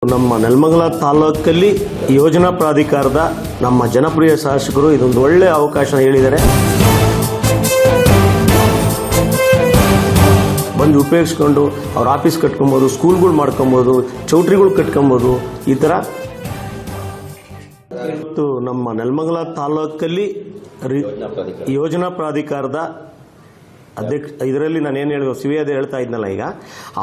ನಮ್ಮ ನೆಲಮಂಗಲ ತಾಲೂಕಲ್ಲಿ ಯೋಜನಾ ಪ್ರಾಧಿಕಾರದ ನಮ್ಮ ಜನಪ್ರಿಯ ಶಾಸಕರು ಇದೊಂದು ಒಳ್ಳೆಯ ಅವಕಾಶ ಹೇಳಿದ್ದಾರೆ. ಬಂದು ಉಪಯೋಗಿಸ್ಕೊಂಡು ಅವ್ರ ಆಫೀಸ್ ಕಟ್ಕೊಬೋದು, ಸ್ಕೂಲ್ಗಳು ಮಾಡ್ಕೊಬೋದು, ಚೌಟ್ರಿಗಳು ಕಟ್ಕೊಬೋದು. ಈ ಥರ ನಮ್ಮ ನೆಲಮಂಗಲ ತಾಲೂಕಲ್ಲಿ ಯೋಜನಾ ಪ್ರಾಧಿಕಾರದ ಇದರಲ್ಲಿ ನಾನು ಏನು ಹೇಳಿದ್ರು ಸಿವಿಯಾದ ಹೇಳ್ತಾ ಇದ್ನಲ್ಲ, ಈಗ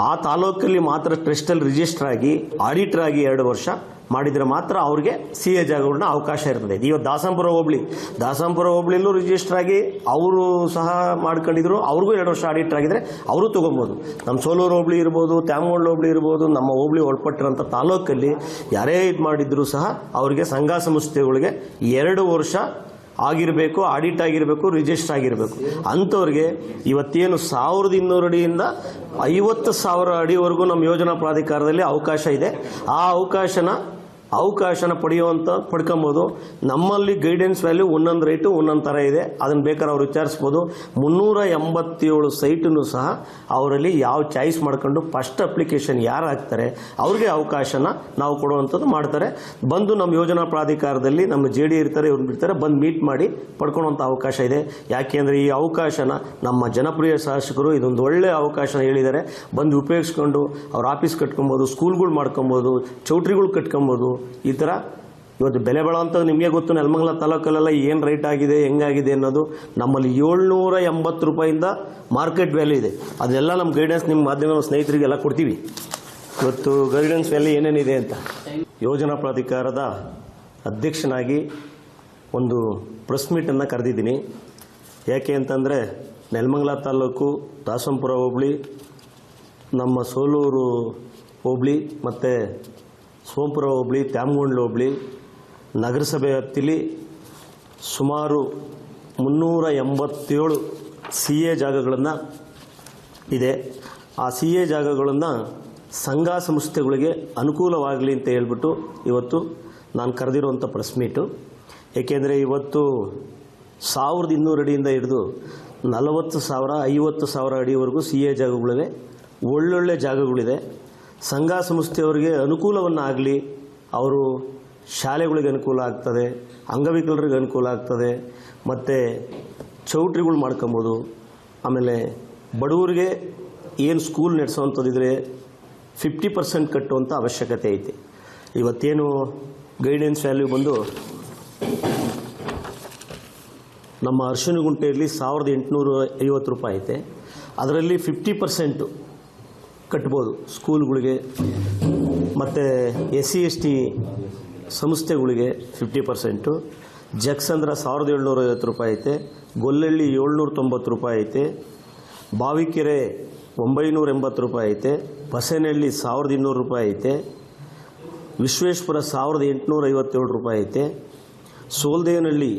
ಆ ತಾಲೂಕಲ್ಲಿ ಮಾತ್ರ ಟ್ರಸ್ಟಲ್ಲಿ ರಿಜಿಸ್ಟರ್ ಆಗಿ ಆಡಿಟರ್ ಆಗಿ 2 ವರ್ಷ ಮಾಡಿದರೆ ಮಾತ್ರ ಅವ್ರಿಗೆ CA ಜಾಗಗಳನ್ನ ಅವಕಾಶ ಇರ್ತದೆ. ಇವತ್ತು ದಾಸಂಪುರ ಹೋಬಳಿಲೂ ರಿಜಿಸ್ಟರ್ ಆಗಿ ಅವರು ಸಹ ಮಾಡ್ಕೊಂಡಿದ್ರು, ಅವ್ರಿಗೂ 2 ವರ್ಷ ಆಡಿಟರ್ ಆಗಿದ್ರೆ ಅವರು ತೊಗೊಬೋದು. ನಮ್ಮ ಸೋಲೂರು ಹೋಬಳಿ ಇರ್ಬೋದು, ತ್ಯಾಮಗೋಳ ಹೋಬಳಿ ಇರ್ಬೋದು, ನಮ್ಮ ಹೋಬಳಿ ಒಳಪಟ್ಟಿರೋಂಥ ತಾಲೂಕಲ್ಲಿ ಯಾರೇ ಇದು ಮಾಡಿದ್ರು ಸಹ ಅವರಿಗೆ ಸಂಘ ಸಂಸ್ಥೆಗಳಿಗೆ 2 ವರ್ಷ ಆಗಿರಬೇಕು, ಆಡಿಟ್ ಆಗಿರಬೇಕು, ರಿಜಿಸ್ಟರ್ ಆಗಿರಬೇಕು. ಅಂಥವ್ರಿಗೆ ಇವತ್ತೇನು 1200 ಅಡಿಯಿಂದ 50,000 ಅಡಿವರೆಗೂ ನಮ್ಮ ಯೋಜನಾ ಪ್ರಾಧಿಕಾರದಲ್ಲಿ ಅವಕಾಶ ಇದೆ. ಆ ಅವಕಾಶನ ಪಡ್ಕೊಬೋದು. ನಮ್ಮಲ್ಲಿ ಗೈಡೆನ್ಸ್ ವ್ಯಾಲ್ಯೂ ಒಂದೊಂದು ರೇಟು ಒಂದೊಂದು ಥರ ಇದೆ. ಅದನ್ನು ಬೇಕಾದ್ರೆ ಅವ್ರು ವಿಚಾರಿಸ್ಬೋದು. 387 ಸೈಟನ್ನು ಸಹ ಅವರಲ್ಲಿ ಯಾವ ಚಾಯ್ಸ್ ಮಾಡ್ಕೊಂಡು ಫಸ್ಟ್ ಅಪ್ಲಿಕೇಶನ್ ಯಾರು ಹಾಕ್ತಾರೆ ಅವ್ರಿಗೆ ಅವಕಾಶನ ನಾವು ಕೊಡುವಂಥದ್ದು ಮಾಡ್ತಾರೆ. ಬಂದು ನಮ್ಮ ಯೋಜನಾ ಪ್ರಾಧಿಕಾರದಲ್ಲಿ ನಮ್ಮ JD ಇರ್ತಾರೆ, ಇವ್ರು ಬಿಡ್ತಾರೆ, ಬಂದು ಮೀಟ್ ಮಾಡಿ ಪಡ್ಕೊಳ್ಳುವಂಥ ಅವಕಾಶ ಇದೆ. ಯಾಕೆಂದರೆ ಈ ಅವಕಾಶನ ನಮ್ಮ ಜನಪ್ರಿಯ ಶಾಸಕರು ಇದೊಂದು ಒಳ್ಳೆಯ ಅವಕಾಶ ಹೇಳಿದ್ದಾರೆ. ಬಂದು ಉಪಯೋಗಿಸ್ಕೊಂಡು ಅವ್ರ ಆಫೀಸ್ ಕಟ್ಕೊಬೋದು, ಸ್ಕೂಲ್ಗಳು ಮಾಡ್ಕೊಬೋದು, ಚೌಟ್ರಿಗಳು ಕಟ್ಕೊಬೋದು. ಈ ಥರ ಇವತ್ತು ಬೆಲೆ ಬಾಳುವಂಥದ್ದು ನಿಮಗೆ ಗೊತ್ತು. ನೆಲಮಂಗಲ ತಾಲೂಕಲ್ಲೆಲ್ಲ ಏನು ರೇಟ್ ಆಗಿದೆ, ಹೆಂಗಾಗಿದೆ ಅನ್ನೋದು. ನಮ್ಮಲ್ಲಿ 780 ರೂಪಾಯಿಂದ ಮಾರ್ಕೆಟ್ ವ್ಯಾಲ್ಯೂ ಇದೆ. ಅದೆಲ್ಲ ನಮ್ಮ ಗೈಡೆನ್ಸ್ ನಿಮ್ಮ ಮಾಧ್ಯಮ ಸ್ನೇಹಿತರಿಗೆಲ್ಲ ಕೊಡ್ತೀವಿ. ಇವತ್ತು ಗೈಡೆನ್ಸ್ ವ್ಯಾಲ್ಯೂ ಏನೇನಿದೆ ಅಂತ ಯೋಜನಾ ಪ್ರಾಧಿಕಾರದ ಅಧ್ಯಕ್ಷನಾಗಿ ಒಂದು ಪ್ರೆಸ್ ಮೀಟನ್ನು ಕರೆದಿದ್ದೀನಿ. ಯಾಕೆ ಅಂತಂದರೆ ನೆಲಮಂಗಲ ತಾಲೂಕು, ದಾಸಂಪುರ ಹೋಬಳಿ, ನಮ್ಮ ಸೋಲೂರು ಹೋಬಳಿ ಮತ್ತು ಸೋಂಪುರ ಹೋಬಳಿ, ತ್ಯಾಮಗೊಂಡ್ಲ ಹೋಬಳಿ, ನಗರಸಭೆ ವ್ಯಾಪ್ತಿಲಿ ಸುಮಾರು 387 CA ಜಾಗಗಳನ್ನು ಇದೆ. ಆ CA ಜಾಗಗಳನ್ನು ಸಂಘ ಸಂಸ್ಥೆಗಳಿಗೆ ಅನುಕೂಲವಾಗಲಿ ಅಂತ ಹೇಳ್ಬಿಟ್ಟು ಇವತ್ತು ನಾನು ಕರೆದಿರುವಂಥ ಪ್ರೆಸ್ ಮೀಟು. ಏಕೆಂದರೆ ಇವತ್ತು 1200 ಅಡಿಯಿಂದ ಹಿಡಿದು 40,000, 50,000 ಅಡಿವರೆಗೂ CA ಜಾಗಗಳಿವೆ. ಒಳ್ಳೊಳ್ಳೆ ಜಾಗಗಳಿದೆ. ಸಂಘ ಸಂಸ್ಥೆಯವರಿಗೆ ಅನುಕೂಲವನ್ನಾಗಲಿ, ಅವರು ಶಾಲೆಗಳಿಗೆ ಅನುಕೂಲ ಆಗ್ತದೆ, ಅಂಗವಿಕಲರಿಗೆ ಅನುಕೂಲ ಆಗ್ತದೆ, ಮತ್ತು ಚೌಟ್ರಿಗಳು ಮಾಡ್ಕೊಬೋದು. ಆಮೇಲೆ ಬಡವರಿಗೆ ಏನು ಸ್ಕೂಲ್ ನಡೆಸೋವಂಥದ್ದಿದ್ರೆ 50% ಕಟ್ಟುವಂಥ ಅವಶ್ಯಕತೆ ಐತೆ. ಇವತ್ತೇನು ಗೈಡೆನ್ಸ್ ವ್ಯಾಲ್ಯೂ ಬಂದು ನಮ್ಮ ಅರ್ಶಿನಗುಂಟೆಯಲ್ಲಿ 1850 ರೂಪಾಯಿ ಐತೆ. ಅದರಲ್ಲಿ 50% ಕಟ್ಬೋದು ಸ್ಕೂಲ್ಗಳಿಗೆ, ಮತ್ತು SC ST ಸಂಸ್ಥೆಗಳಿಗೆ 50%. ಜಕ್ಸಂದ್ರ 1750 ರೂಪಾಯಿ ಐತೆ. ಗೊಲ್ಲಳ್ಳಿ 790 ರೂಪಾಯಿ ಐತೆ. ಬಾವಿಕೆರೆ 980 ರೂಪಾಯಿ ಐತೆ. ಬಸನಹಳ್ಳಿ 1200 ರೂಪಾಯಿ ಐತೆ. ವಿಶ್ವೇಶ್ವರ 1857 ರೂಪಾಯಿ ಐತೆ. ಸೋಲ್ದೇವನಹಳ್ಳಿ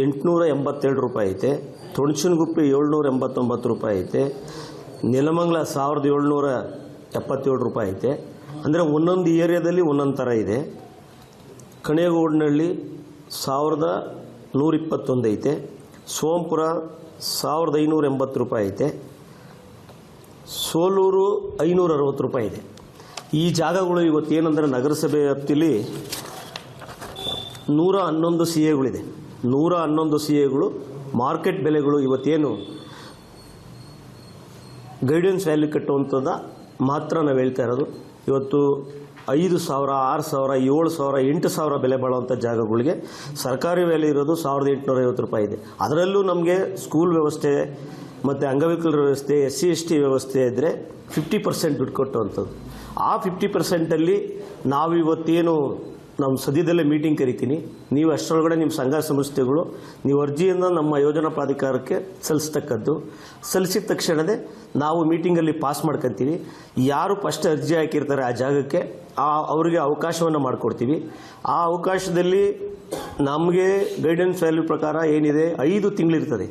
887 ರೂಪಾಯಿ ಐತೆ. ತೊಣಚನಗುಪ್ಪೆ 789 ರೂಪಾಯಿ ಐತೆ. ನೆಲಮಂಗಲ 1777 ರೂಪಾಯಿ ಐತೆ. ಅಂದರೆ ಒಂದೊಂದು ಏರಿಯಾದಲ್ಲಿ ಒಂದೊಂದು ಥರ ಇದೆ. ಕಣೇಗೌಡನಹಳ್ಳಿ 1121 ಐತೆ. ಸೋಂಪುರ 1580 ರೂಪಾಯಿ ಐತೆ. ಸೋಲೂರು 560 ರೂಪಾಯಿ ಇದೆ. ಈ ಜಾಗಗಳು ಇವತ್ತೇನೆಂದರೆ ನಗರಸಭೆ ವ್ಯಾಪ್ತಿಲಿ 111 CAಗಳಿದೆ. 111 CAಗಳು ಮಾರ್ಕೆಟ್ ಬೆಲೆಗಳು ಇವತ್ತೇನು ಗೈಡೆನ್ಸ್ ವ್ಯಾಲ್ಯೂ ಕಟ್ಟುವಂಥದ್ದು ಮಾತ್ರ ನಾವು ಹೇಳ್ತಾ ಇರೋದು. ಇವತ್ತು 5,000, 6,000, 7,000, 8,000 ಬೆಲೆ ಬಾಳುವಂಥ ಜಾಗಗಳಿಗೆ ಸರ್ಕಾರಿ ವ್ಯಾಲ್ಯೂ ಇರೋದು 1850 ರೂಪಾಯಿ ಇದೆ. ಅದರಲ್ಲೂ ನಮಗೆ ಸ್ಕೂಲ್ ವ್ಯವಸ್ಥೆ ಮತ್ತು ಅಂಗವಿಕಲರ ವ್ಯವಸ್ಥೆ, SC ST ವ್ಯವಸ್ಥೆ ಇದ್ದರೆ 50% ದುಡ್ಡು ಕೊಟ್ಟುವಂಥದ್ದು. ಆ 50%ಅಲ್ಲಿ ನಾವು ಇವತ್ತೇನು ನಮ್ಮ ಸದ್ಯದಲ್ಲೇ ಮೀಟಿಂಗ್ ಕರಿತೀನಿ. ನೀವು ಅಷ್ಟರೊಳಗಡೆ ನಿಮ್ಮ ಸಂಘ ಸಂಸ್ಥೆಗಳು ನೀವು ಅರ್ಜಿಯನ್ನು ನಮ್ಮ ಯೋಜನಾ ಪ್ರಾಧಿಕಾರಕ್ಕೆ ಸಲ್ಲಿಸಿದ ತಕ್ಷಣವೇ ನಾವು ಮೀಟಿಂಗಲ್ಲಿ ಪಾಸ್ ಮಾಡ್ಕೊತೀವಿ. ಯಾರು ಫಸ್ಟ್ ಅರ್ಜಿ ಹಾಕಿರ್ತಾರೆ ಆ ಜಾಗಕ್ಕೆ ಅವರಿಗೆ ಅವಕಾಶವನ್ನು ಮಾಡಿಕೊಡ್ತೀವಿ. ಆ ಅವಕಾಶದಲ್ಲಿ ನಮಗೆ ಗೈಡೆನ್ಸ್ ವ್ಯಾಲ್ಯೂ ಪ್ರಕಾರ ಏನಿದೆ 5 ತಿಂಗಳಿರ್ತದೆ.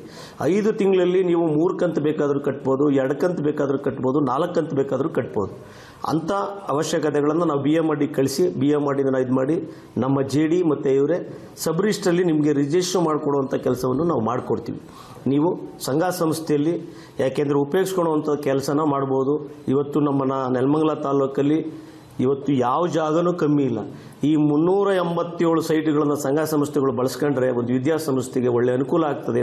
5 ತಿಂಗಳಲ್ಲಿ ನೀವು 3 ಕಂತು ಬೇಕಾದರೂ ಕಟ್ಬೋದು, 2 ಕಂತು ಬೇಕಾದರೂ ಕಟ್ಬೋದು, 4 ಕಂತು ಬೇಕಾದರೂ ಕಟ್ಬೋದು. ಅಂಥ ಅವಶ್ಯಕತೆಗಳನ್ನು ನಾವು BMRD ಕಳಿಸಿ BMRDನ ಇದು ಮಾಡಿ ನಮ್ಮ JD ಮತ್ತು ಇವರೇ ಸಬ್ ರಿಜಿಸ್ಟ್ರಲ್ಲಿ ನಿಮಗೆ ರಿಜಿಸ್ಟರ್ ಮಾಡಿಕೊಡುವಂಥ ಕೆಲಸವನ್ನು ನಾವು ಮಾಡಿಕೊಡ್ತೀವಿ. ನೀವು ಸಂಘ ಸಂಸ್ಥೆಯಲ್ಲಿ ಯಾಕೆಂದರೆ ಉಪಯೋಗಿಸ್ಕೊಳ್ಳುವಂಥ ಕೆಲಸನ ಮಾಡ್ಬೋದು. ಇವತ್ತು ನಮ್ಮ ನೆಲಮಂಗಲ ತಾಲೂಕಲ್ಲಿ ಇವತ್ತು ಯಾವ ಜಾಗನೂ ಕಮ್ಮಿ ಇಲ್ಲ. ಈ 387 ಸೈಟ್ಗಳನ್ನು ಸಂಘ ಸಂಸ್ಥೆಗಳು ಬಳಸ್ಕೊಂಡ್ರೆ ಒಂದು ವಿದ್ಯಾಸಂಸ್ಥೆಗೆ ಒಳ್ಳೆ ಅನುಕೂಲ ಆಗ್ತದೆ.